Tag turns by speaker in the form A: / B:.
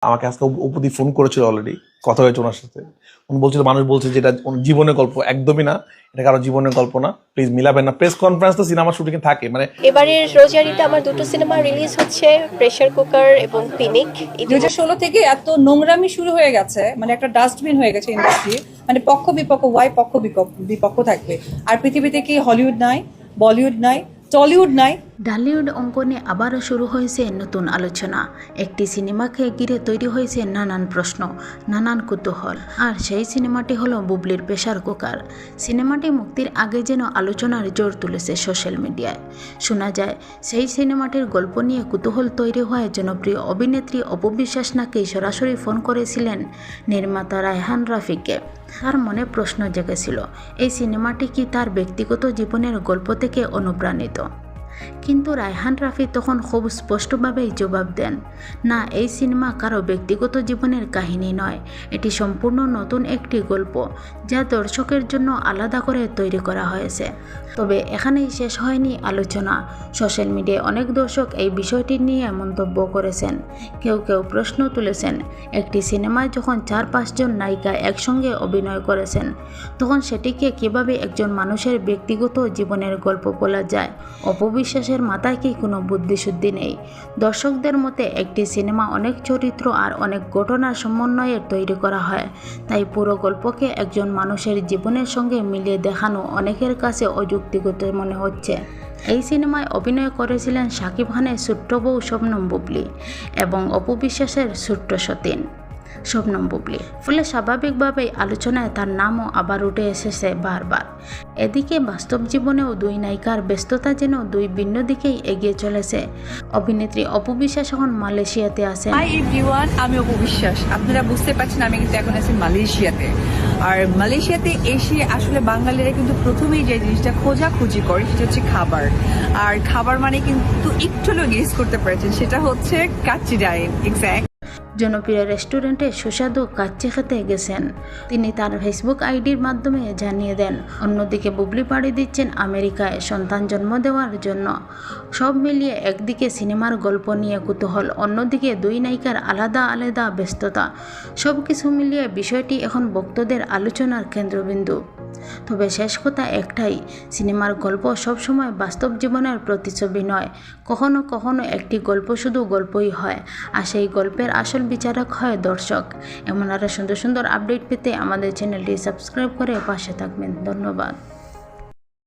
A: আমাকে আজকে উপদি ফোন করেছিল, অলরেডি কথা হয়েছে ওনার সাথে। উনি বলছিল, মানুষ বলছে যে এটা জীবনের গল্প, একদমই না, এটা কারো জীবনের গল্প না, প্লিজ মিলাবেন না। প্রেস কনফারেন্স তো সিনেমা শুটিং এ থাকে, মানে
B: এবারের রোজারিতে আমার দুটো সিনেমা রিলিজ হচ্ছে, প্রেসার কুকার এবং পিনিক।
C: 2016 থেকে এত নোংরামি শুরু হয়ে গেছে, মানে একটা ডাস্টবিন হয়ে গেছে ইন্ডাস্ট্রি, মানে পক্ষ বিপক্ষ, ওয়াই পক্ষ বিপক্ষ থাকবে। আর পৃথিবীতে কি হলিউড নাই, বলিউড নাই, টলিউড নাই?
D: ঢালিউড অঙ্গনে আবারও শুরু হয়েছে নতুন আলোচনা। একটি সিনেমাকে ঘিরে তৈরি হয়েছে নানান প্রশ্ন, নানান কৌতূহল। আর সেই সিনেমাটি হলো বুবলির প্রেসার কুকার। সিনেমাটি মুক্তির আগে যেন আলোচনার জোর তুলেছে সোশ্যাল মিডিয়ায়। শোনা যায় সেই সিনেমাটির গল্প নিয়ে কৌতূহল তৈরি হয় জনপ্রিয় অভিনেত্রী অপু বিশ্বাস নাকি সরাসরি ফোন করেছিলেন নির্মাতা রায়হান রাফিকে। তার মনে প্রশ্ন জেগেছিল, এই সিনেমাটি কি তার ব্যক্তিগত জীবনের গল্প থেকে অনুপ্রাণিত? কিন্তু রায়হান রাফি তখন খুব স্পষ্টভাবেই জবাব দেন, না, এই সিনেমা কারো ব্যক্তিগত জীবনের কাহিনী নয়, এটি সম্পূর্ণ নতুন একটি গল্প যা দর্শকের জন্য আলাদা করে তৈরি করা হয়েছে। তবে এখানেই শেষ হয়নি আলোচনা। সোশ্যাল মিডিয়ায় অনেক দর্শক এই বিষয়টি নিয়ে মন্তব্য করেছেন। কেউ কেউ প্রশ্ন তুলেছেন, একটি সিনেমায় যখন 4-5 জন নায়িকা একসঙ্গে অভিনয় করেছেন, তখন সেটিকে কিভাবে একজন মানুষের ব্যক্তিগত জীবনের গল্প বলা যায়? অপবিশ্বাসের মাথায় কি কোনো বুদ্ধিশুদ্ধি নেই? দর্শকদের মতে একটি সিনেমা অনেক চরিত্র আর অনেক ঘটনার সমন্বয়ে তৈরি করা হয়, তাই পুরো গল্পকে একজন মানুষের জীবনের সঙ্গে মিলিয়ে দেখানো অনেকের কাছে অযৌক্তিক মনে হচ্ছে। এই সিনেমায় অভিনয় করেছিলেন শাকিব খানের ছোট্ট বউ শবনম বুবলি এবং অপু বিশ্বাসের ছোট্ট সতীন শবনম বুবলি। ফলে স্বাভাবিকভাবেই আলোচনায় তার নামও আবার উঠে এসেছে বারবার। এদিকে বাস্তব জীবনেও দুই নায়িকার ব্যস্ততা যেন দুই ভিন্ন দিকেই এগিয়ে চলেছে। অভিনেত্রী অপু বিশ্বাস এখন মালয়েশিয়াতে আছেন।
C: হাই এভরিওয়ান, আমি অপু বিশ্বাস। আপনারা বুঝতে পারছেন আমি কিন্তু এখন আছি মালয়েশিয়াতে। আর মালয়েশিয়াতে এসে আসলে বাঙালিরা কিন্তু প্রথমেই যে জিনিসটা খোঁজাখুঁজি করে সেটা হচ্ছে খাবার। আর খাবার মানে কিন্তু একটু হলেও গেস করতে পারছেন, সেটা হচ্ছে কাচ্চি ডাইন। এক্স্যাক্ট।
D: জনপ্রিয় রেস্টুরেন্টে সুস্বাদু কাচ্চি খেতে গেছেন তিনি তার ফেসবুক আইডির মাধ্যমে জানিয়ে দেন। অন্যদিকে বুবলি পাড়ি দিচ্ছেন আমেরিকায় সন্তান জন্ম দেওয়ার জন্য। সব মিলিয়ে একদিকে সিনেমার গল্প নিয়ে কৌতূহল, অন্যদিকে দুই নায়িকার আলাদা আলাদা ব্যস্ততা। সব কিছু মিলিয়ে বিষয়টি এখন ভক্তদের আলোচনার কেন্দ্রবিন্দু। তবে শেষ কথা একটাই, সিনেমার গল্প সবসময় বাস্তব জীবনের প্রতিচ্ছবি নয়। কখনো কখনো একটি গল্প শুধু গল্পই হয়, আর সেই গল্পের আসল বিচারক হয় দর্শক। এমন আরও সুন্দর সুন্দর আপডেট পেতে আমাদের চ্যানেলটি সাবস্ক্রাইব করে পাশে থাকবেন। ধন্যবাদ।